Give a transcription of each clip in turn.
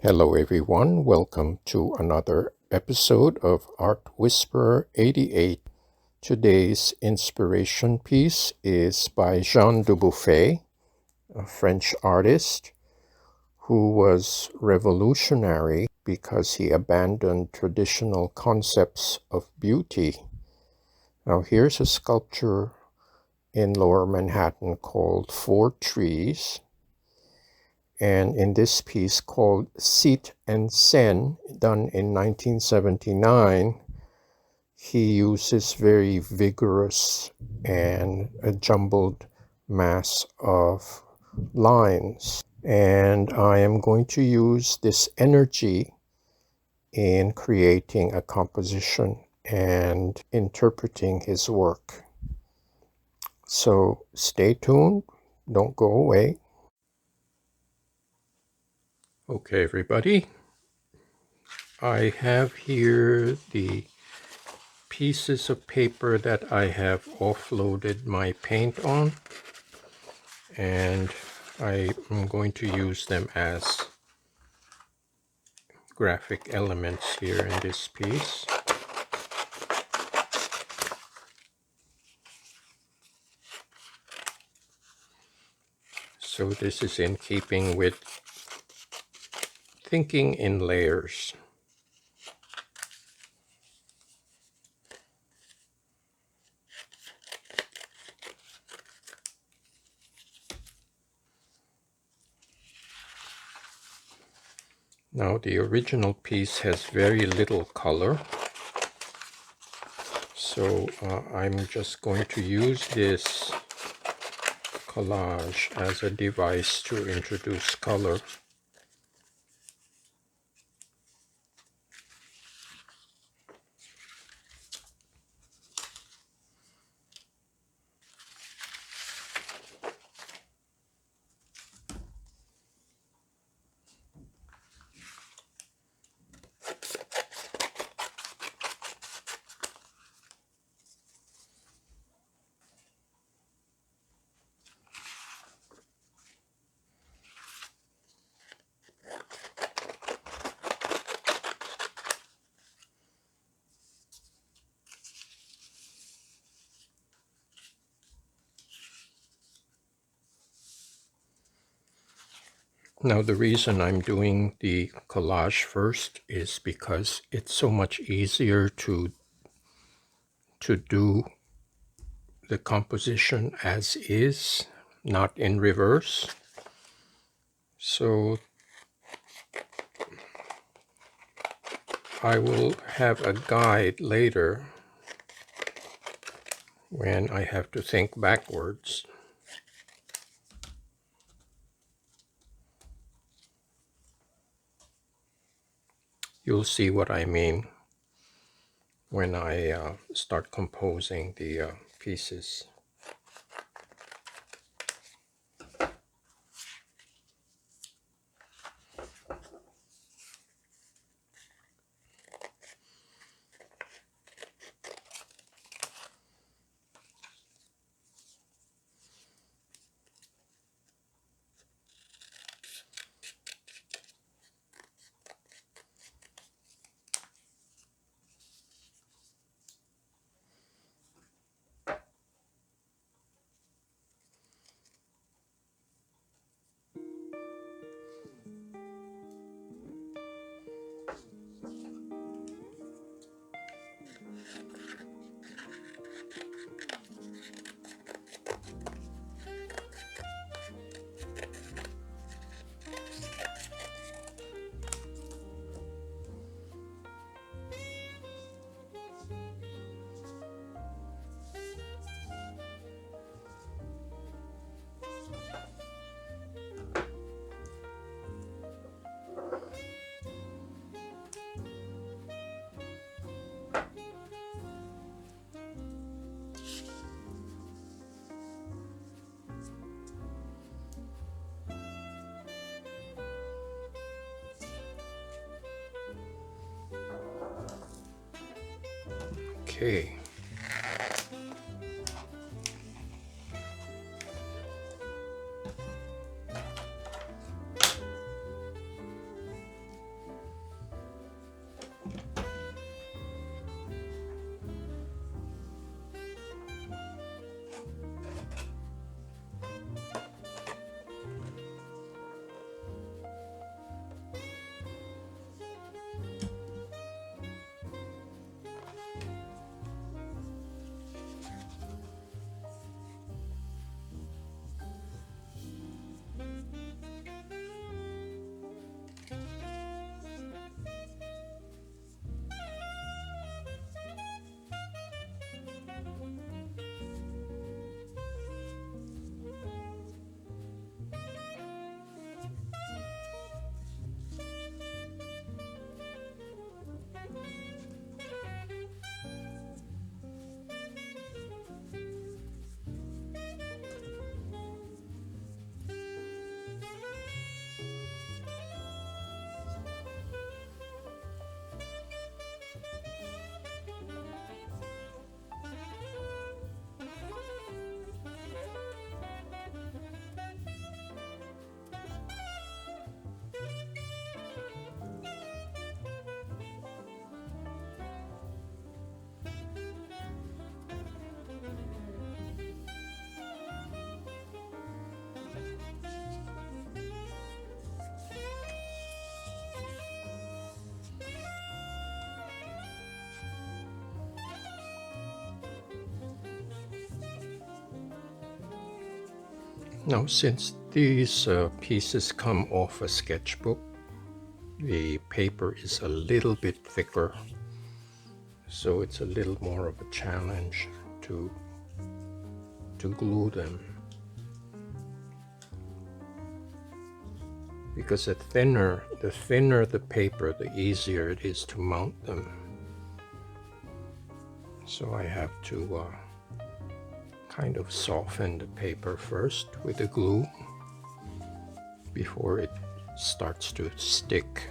Hello everyone, welcome to another episode of Art Whisperer 88. Today's inspiration piece is by Jean Dubuffet, a French artist who was revolutionary because he abandoned traditional concepts of beauty. Now here's a sculpture in Lower Manhattan called Four Trees. And in this piece called Sit and Sen, done in 1979, he uses very vigorous and a jumbled mass of lines. And I am going to use this energy in creating a composition and interpreting his work. So stay tuned, don't go away. Okay, everybody. I have here the pieces of paper that I have offloaded my paint on, and I am going to use them as graphic elements here in this piece. So this is in keeping with thinking in layers. Now the original piece has very little color, so I'm just going to use this collage as a device to introduce color. Now the reason I'm doing the collage first is because it's so much easier to do the composition as is, not in reverse. So I will have a guide later when I have to think backwards. You'll see what I mean when I start composing the pieces. Okay. Now, since these pieces come off a sketchbook, the paper is a little bit thicker, so it's a little more of a challenge to glue them, because the thinner the paper, the easier it is to mount them. So I have to kind of soften the paper first with the glue before it starts to stick.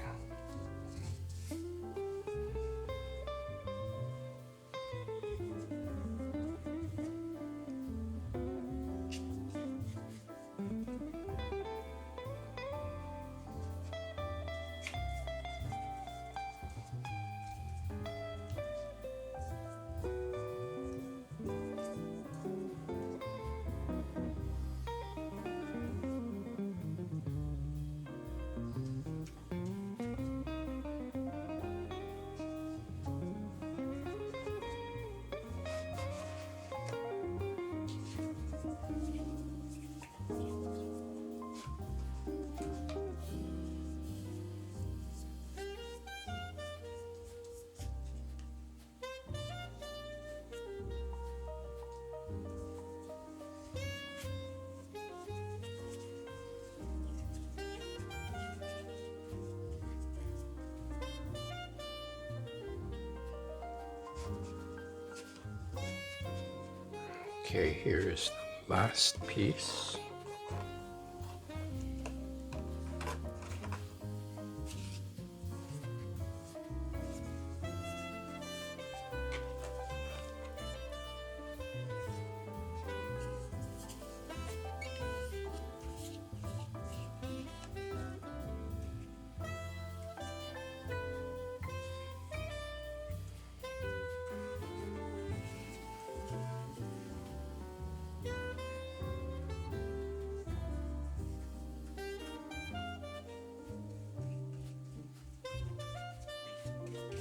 Okay, here is the last piece.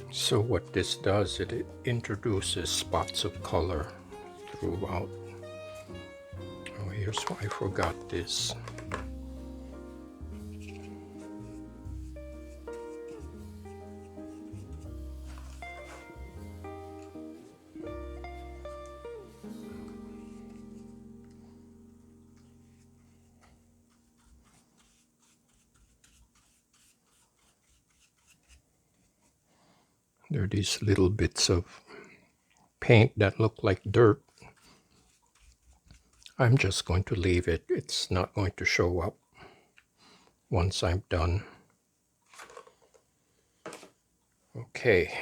So what this does, it introduces spots of color throughout. Oh, here's why I forgot this. There are these little bits of paint that look like dirt. I'm just going to leave it. It's not going to show up once I'm done. Okay,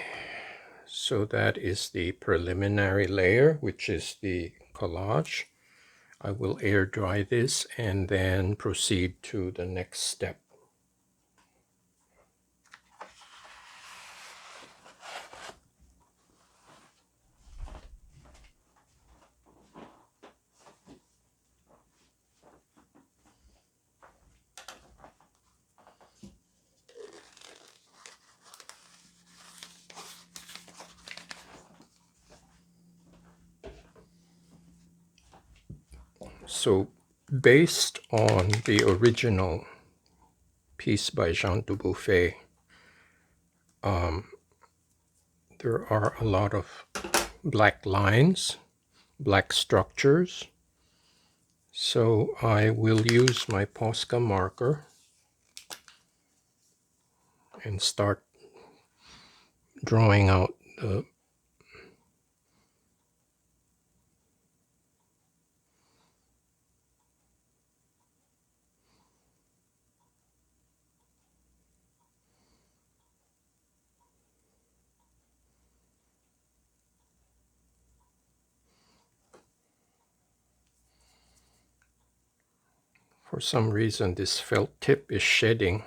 so that is the preliminary layer, which is the collage. I will air dry this and then proceed to the next step. So based on the original piece by Jean Dubuffet, there are a lot of black lines, black structures. So I will use my Posca marker and start drawing out the For some reason, this felt tip is shedding.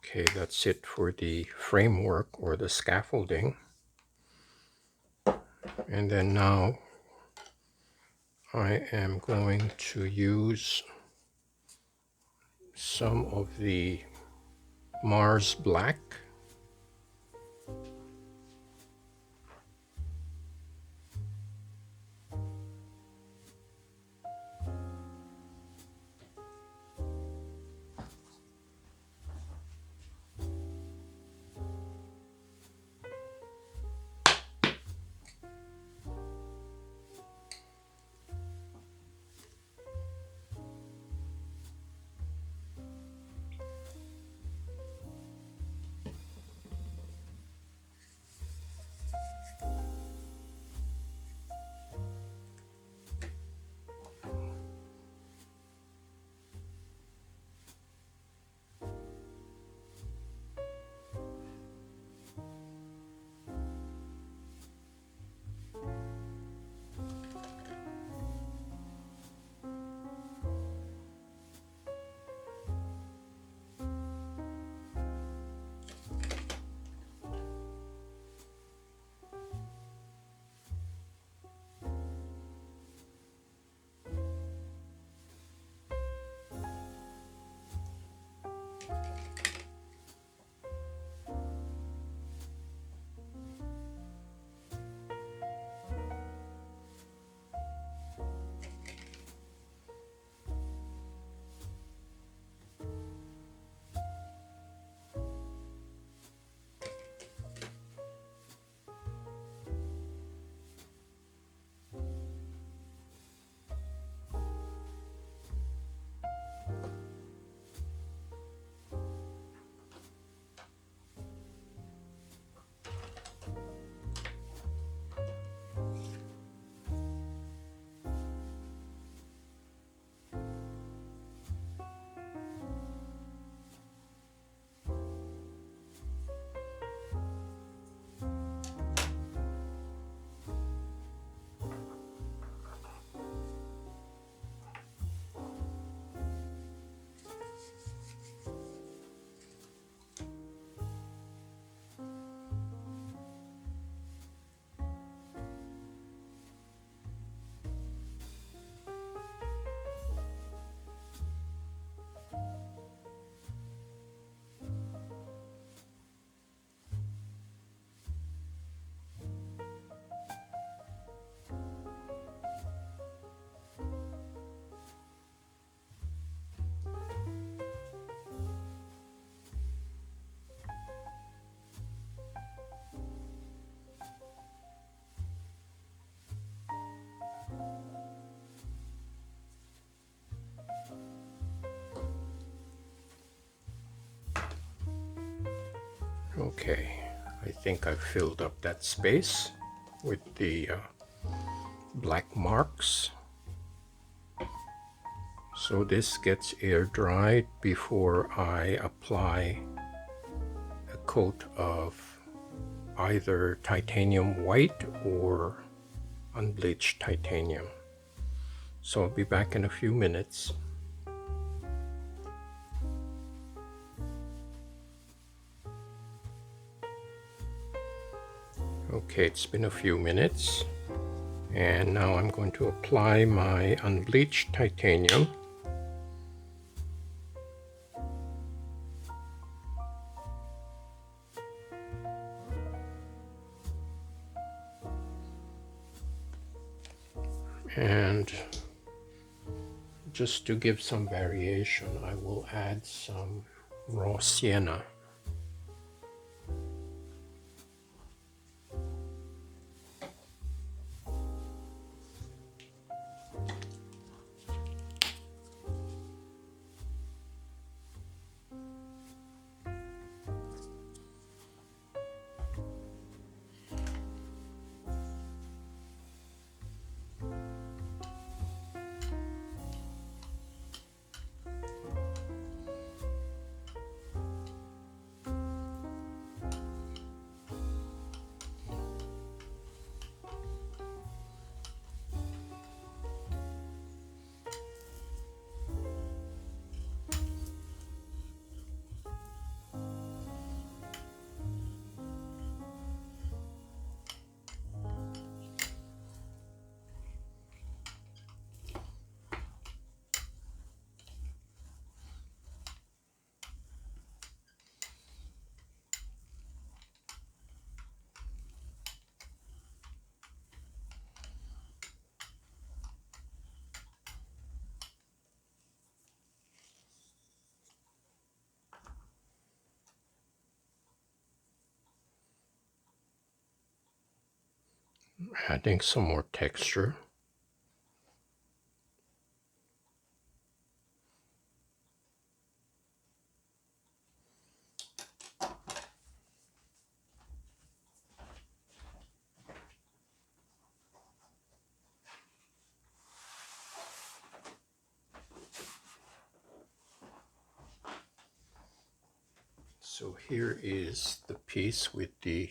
Okay, that's it for the framework or the scaffolding. And then now I am going to use some of the Mars Black. Okay, I think I've filled up that space with the black marks. So this gets air dried before I apply a coat of either titanium white or unbleached titanium. So I'll be back in a few minutes. Okay, it's been a few minutes, and now I'm going to apply my unbleached titanium. And just to give some variation, I will add some raw sienna. adding some more texture. So here is the piece with the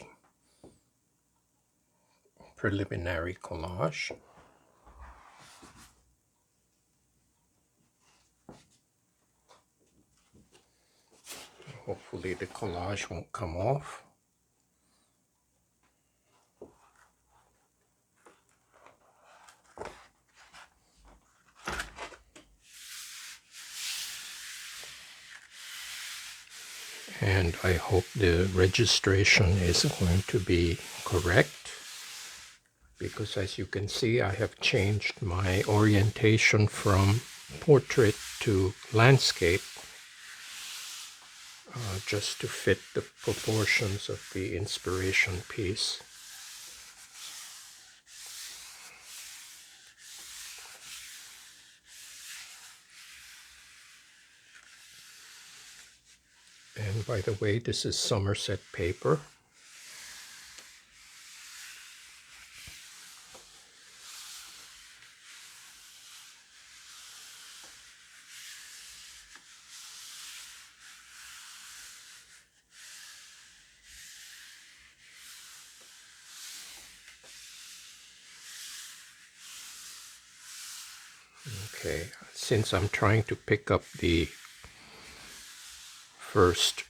preliminary collage. Hopefully the collage won't come off. And I hope the registration is going to be correct, because as you can see, I have changed my orientation from portrait to landscape just to fit the proportions of the inspiration piece. And by the way, this is Somerset paper. Okay, since I'm trying to pick up the first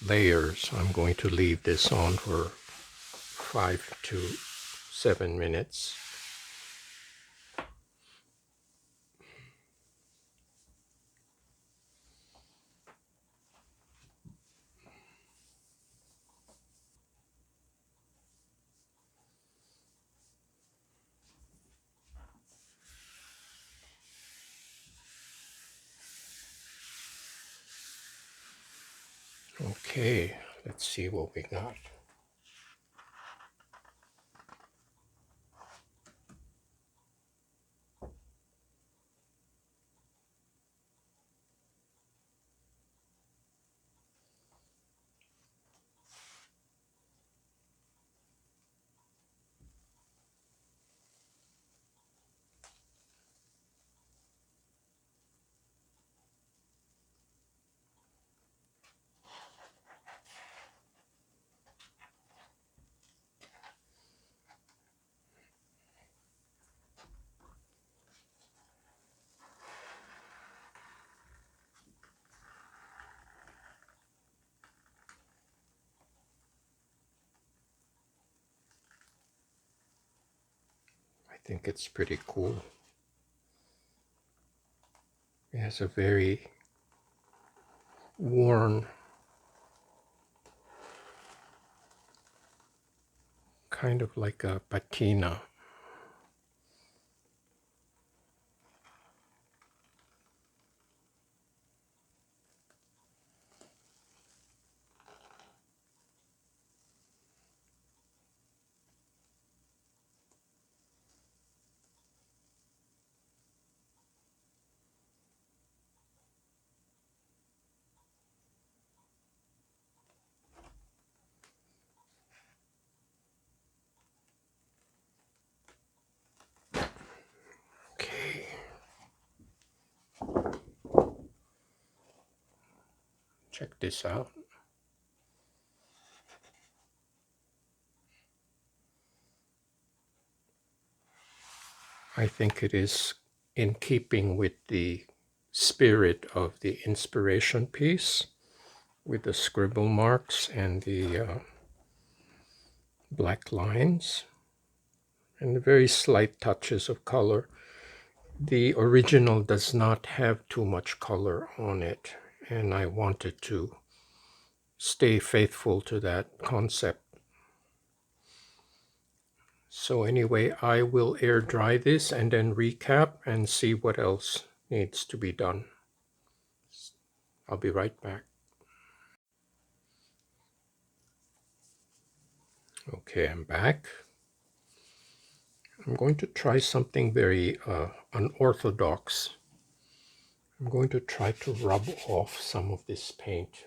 layers, I'm going to leave this on for 5 to 7 minutes. Okay, let's see what we got. I think it's pretty cool. It has a very worn, kind of like a patina. Okay, check this out. I think it is in keeping with the spirit of the inspiration piece, with the scribble marks and the black lines and the very slight touches of color. The original does not have too much color on it, and I wanted to stay faithful to that concept. So anyway, I will air dry this and then recap and see what else needs to be done. I'll be right back. Okay, I'm back. I'm going to try something very unorthodox. I'm going to try to rub off some of this paint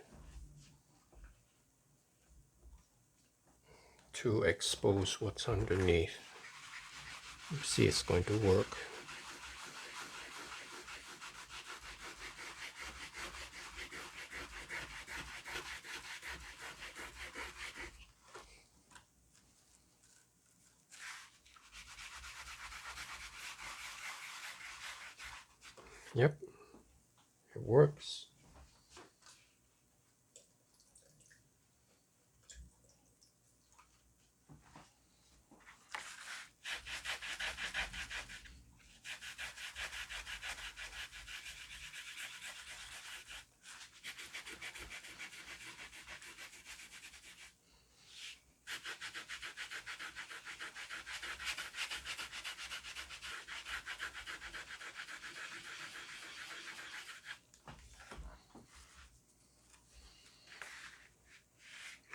to expose what's underneath. Let's see, it's going to work. Yep, it works.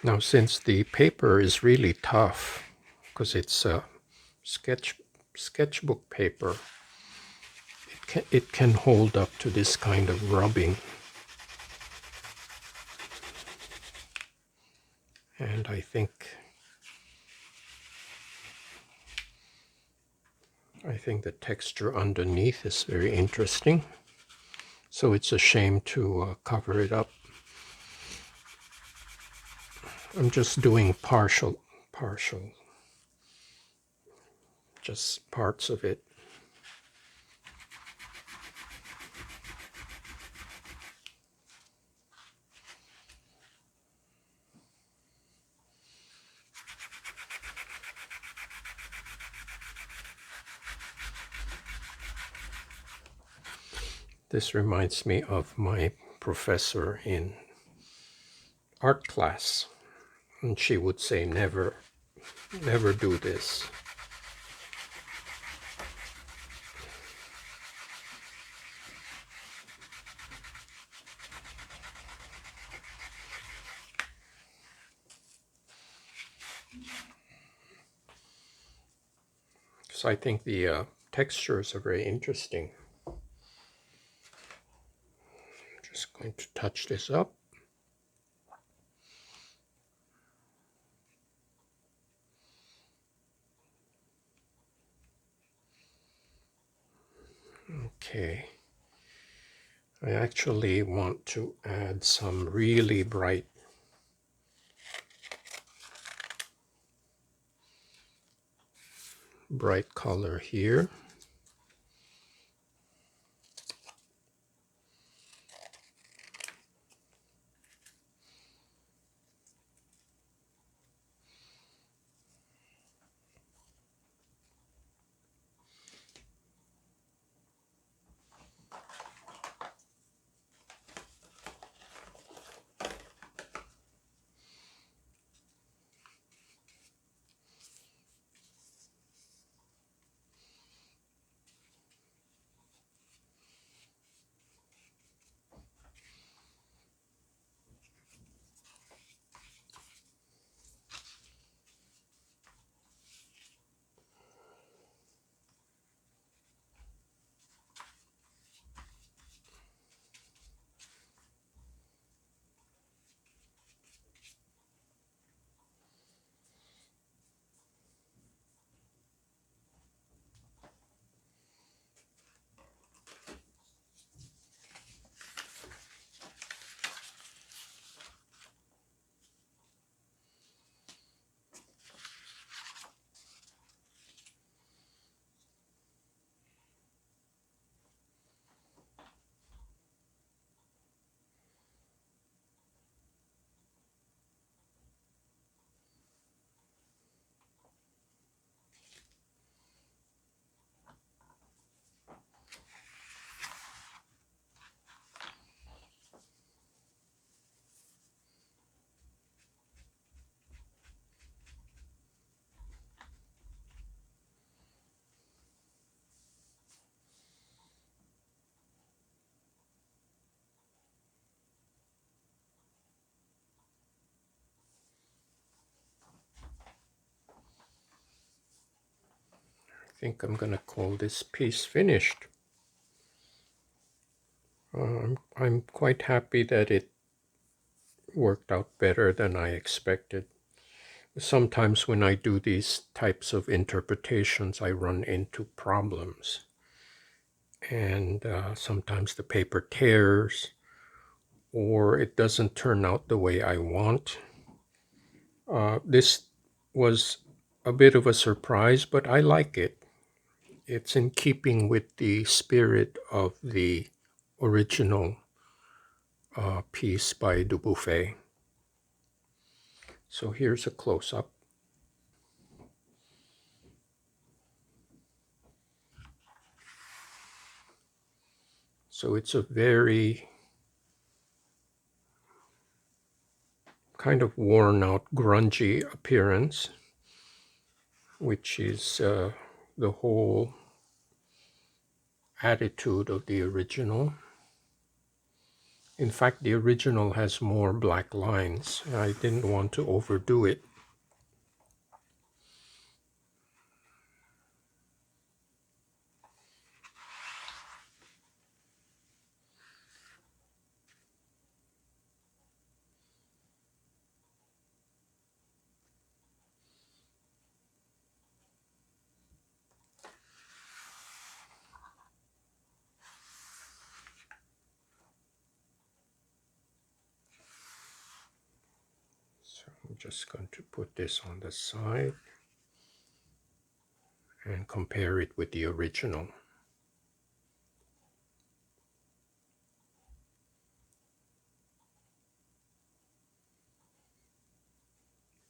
Now, since the paper is really tough, because it's a sketchbook paper, it can hold up to this kind of rubbing. And I think the texture underneath is very interesting. So it's a shame to cover it up. I'm just doing partial, just parts of it. This reminds me of my professor in art class, and she would say, never do this. So I think the textures are very interesting. Just going to touch this up. Okay. I actually want to add some really bright color here. think I'm going to call this piece finished. I'm quite happy that it worked out better than I expected. Sometimes when I do these types of interpretations, I run into problems. And sometimes the paper tears, or it doesn't turn out the way I want. This was a bit of a surprise, but I like it. It's in keeping with the spirit of the original piece by Dubuffet. So here's a close-up. So it's a very kind of worn out, grungy appearance, which is the whole attitude of the original. In fact, the original has more black lines. I didn't want to overdo it. So I'm just going to put this on the side and compare it with the original.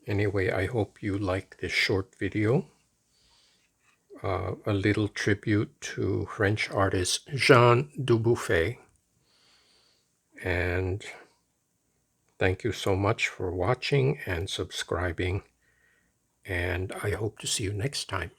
Anyway, I hope you like this short video. A little tribute to French artist Jean Dubuffet. And thank you so much for watching and subscribing. And I hope to see you next time.